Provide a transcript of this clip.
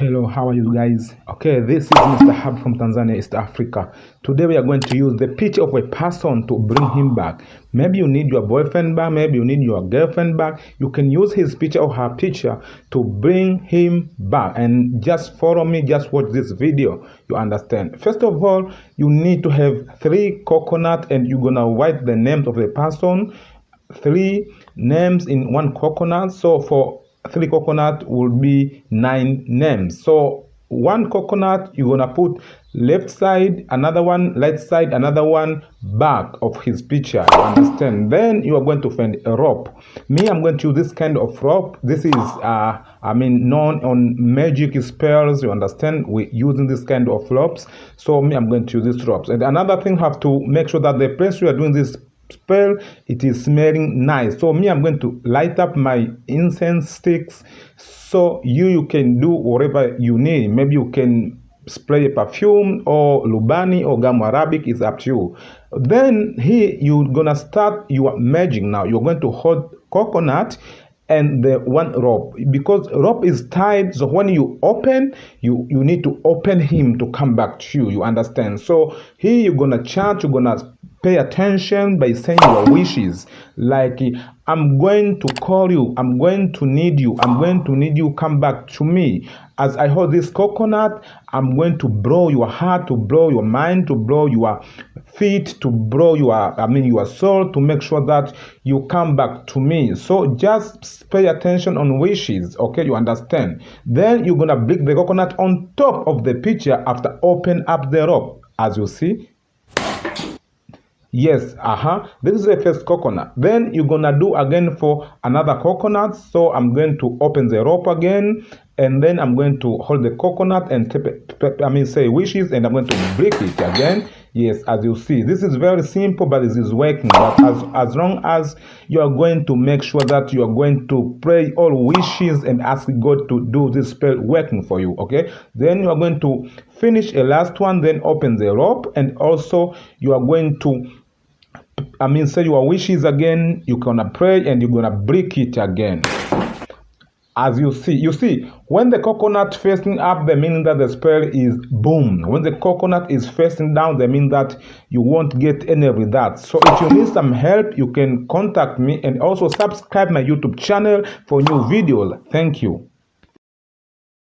Hello, how are you guys? Okay, this is Mr. Hub from Tanzania, East Africa. Today we are going to use the picture of a person to bring him back. Maybe you need your boyfriend back, maybe you need your girlfriend back. You can use his picture or her picture to bring him back. And just follow me, just watch this video. You understand? First of all, you need to have 3 coconuts and you're gonna write the names of the person. 3 names in 1 coconut. So for 3 coconut will be 9 names. So 1 coconut you're gonna put left side, another one right side, another one back of his picture. You understand? Then you are going to find a rope. Me, I'm going to use this kind of rope. This is known on magic spells. You understand? We're using this kind of ropes. So me, I'm going to use these ropes. And another thing, have to make sure that the place you are doing this spell, it is smelling nice. So me, I'm going to light up my incense sticks. So you can do whatever you need. Maybe you can spray a perfume or lubani or gamu arabic, is up to you. Then here you're gonna start your magic. Now you're going to hold coconut and the 1 rope, because rope is tied, so when you open, you need to open him to come back to you. You understand? So here you're gonna chant, you're gonna pay attention by saying your wishes, like I'm going to call you, I'm going to need you, I'm going to need you, come back to me. As I hold this coconut, I'm going to blow your heart, to blow your mind, to blow your feet, to blow your soul, to make sure that you come back to me. So just pay attention on wishes, okay? You understand? Then you're gonna break the coconut on top of the picture after open up the rope, as you see. Yes, this is the first coconut. Then you're gonna do again for another coconut. So I'm going to open the rope again, and then I'm going to hold the coconut and say wishes, and I'm going to break it again. Yes, as you see, this is very simple, but this is working. But as long as you are going to make sure that you are going to pray all wishes and ask God to do this spell working for you, okay? Then you are going to finish a last one, then open the rope, and also you are going to say your wishes again. You're gonna pray and you're gonna break it again. As you see, when the coconut facing up, the meaning that the spell is boom. When the coconut is facing down, the mean that you won't get any of that. So if you need some help, you can contact me, and also subscribe my YouTube channel for new videos. Thank you.